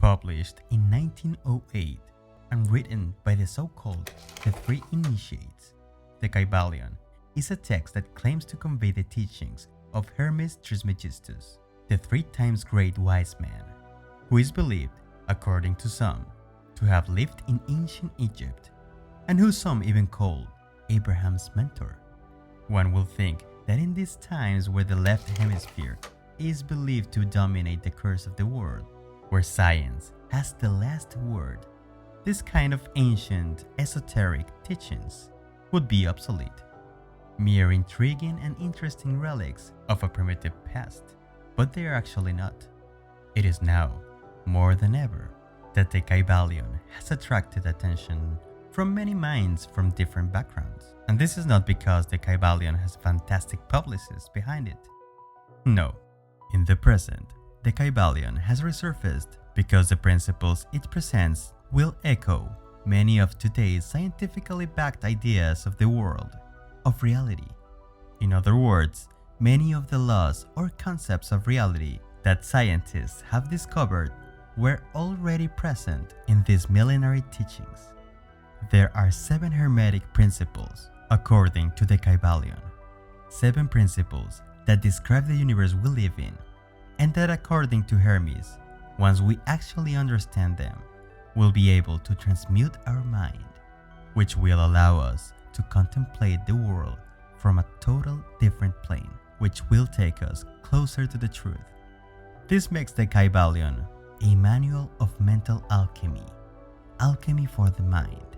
Published in 1908 and written by the so-called The Three Initiates, the Kybalion is a text that claims to convey the teachings of Hermes Trismegistus, the 3 times great wise man, who is believed, according to some, to have lived in ancient Egypt, and who some even call Abraham's mentor. One will think that in these times where the left hemisphere is believed to dominate the course of the world, where science has the last word, this kind of ancient esoteric teachings would be obsolete, mere intriguing and interesting relics of a primitive past, but they are actually not. It is now, more than ever, that the Kybalion has attracted attention from many minds from different backgrounds. And this is not because the Kybalion has fantastic publicists behind it. No, in the present, the Kybalion has resurfaced because the principles it presents will echo many of today's scientifically backed ideas of the world, of reality. In other words, many of the laws or concepts of reality that scientists have discovered were already present in these millenary teachings. There are 7 Hermetic principles according to the Kybalion, 7 principles that describe the universe we live in, and that according to Hermes, once we actually understand them, we'll be able to transmute our mind, which will allow us to contemplate the world from a total different plane, which will take us closer to the truth. This makes the Kybalion a manual of mental alchemy, alchemy for the mind.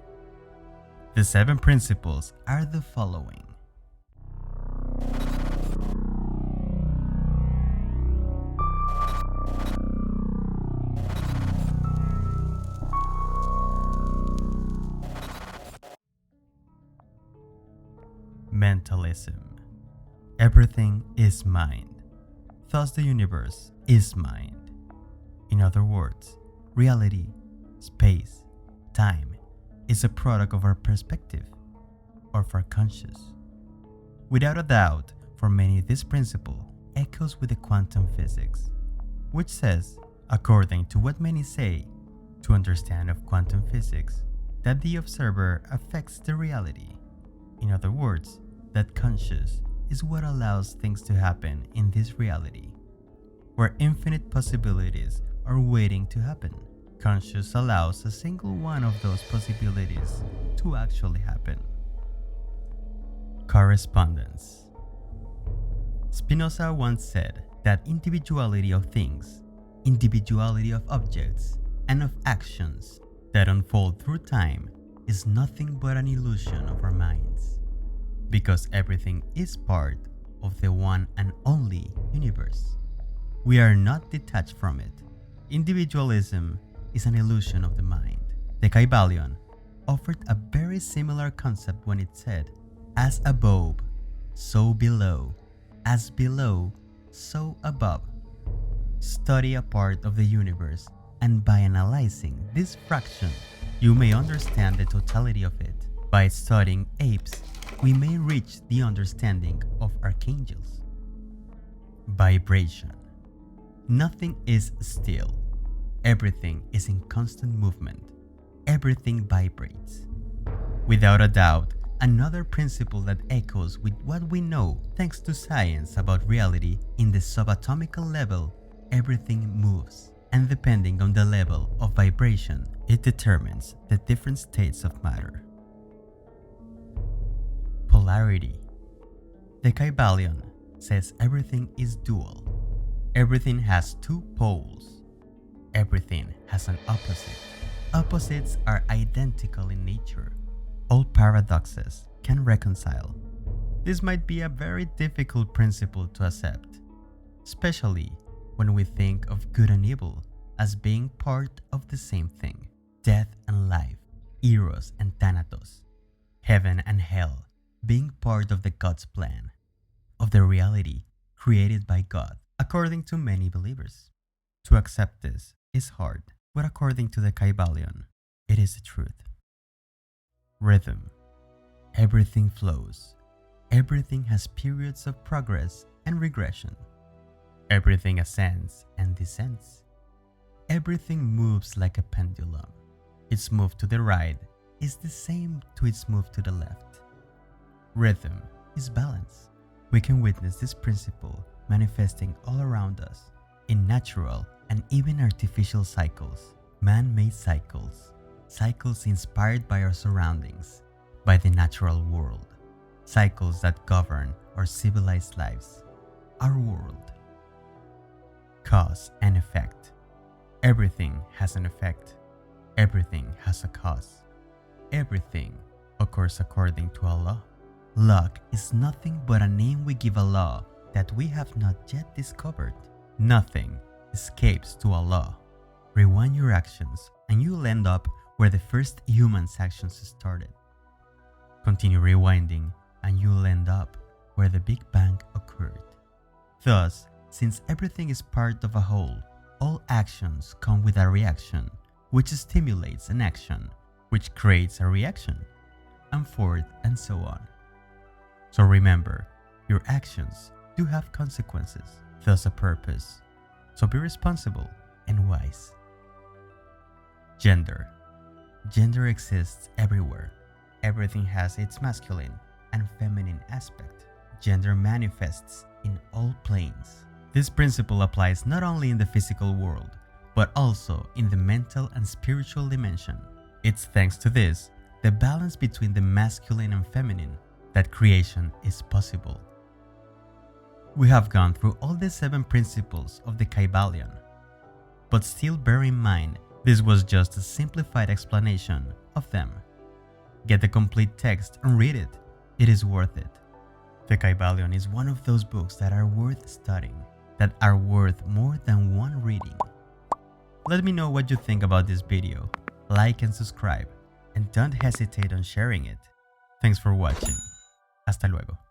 The 7 principles are the following. Mentalism. Everything is mind. Thus the universe is mind. In other words, reality, space, time is a product of our perspective, or of our conscious. Without a doubt, for many this principle echoes with the quantum physics, which says, according to what many say, to understand of quantum physics, that the observer affects the reality. In other words, that conscious is what allows things to happen in this reality, where infinite possibilities are waiting to happen. Conscious allows a single one of those possibilities to actually happen. Correspondence. Spinoza once said that individuality of things, individuality of objects, and of actions that unfold through time is nothing but an illusion of our minds, because everything is part of the one and only universe. We are not detached from it. Individualism is an illusion of the mind. The Kybalion offered a very similar concept when it said, as above, so below, as below, so above. Study a part of the universe, and by analyzing this fraction, you may understand the totality of it. By studying apes, we may reach the understanding of archangels. Vibration. Nothing is still. Everything is in constant movement. Everything vibrates. Without a doubt, another principle that echoes with what we know thanks to science about reality in the subatomical level, everything moves. And depending on the level of vibration, it determines the different states of matter. Polarity. The Kybalion says everything is dual. Everything has 2 poles. Everything has an opposite. Opposites are identical in nature. All paradoxes can reconcile. This might be a very difficult principle to accept, especially when we think of good and evil as being part of the same thing. Death and life, Eros and Thanatos, heaven and hell, being part of the God's plan, of the reality created by God, according to many believers. To accept this is hard, but according to the Kybalion, it is the truth. Rhythm. Everything flows. Everything has periods of progress and regression. Everything ascends and descends. Everything moves like a pendulum. Its move to the right is the same to its move to the left. Rhythm is balance. We can witness this principle manifesting all around us in natural and even artificial cycles, man-made cycles, cycles inspired by our surroundings, by the natural world, cycles that govern our civilized lives, our world. Cause and effect. Everything has an effect. Everything has a cause. Everything occurs according to a law. Luck is nothing but a name we give a law that we have not yet discovered. Nothing escapes to a law. Rewind your actions and you'll end up where the first human's actions started. Continue rewinding and you'll end up where the Big Bang occurred. Thus, since everything is part of a whole, all actions come with a reaction, which stimulates an action, which creates a reaction, and forth and so on. So remember, your actions do have consequences, thus a purpose. So be responsible and wise. Gender. Gender exists everywhere. Everything has its masculine and feminine aspect. Gender manifests in all planes. This principle applies not only in the physical world, but also in the mental and spiritual dimension. It's thanks to this, the balance between the masculine and feminine, that creation is possible. We have gone through all the 7 principles of the Kybalion, but still bear in mind this was just a simplified explanation of them. Get the complete text and read it. It is worth it. The Kybalion is one of those books that are worth studying, that are worth more than one reading. Let me know what you think about this video. Like and subscribe, and don't hesitate on sharing it. Thanks for watching. Hasta luego.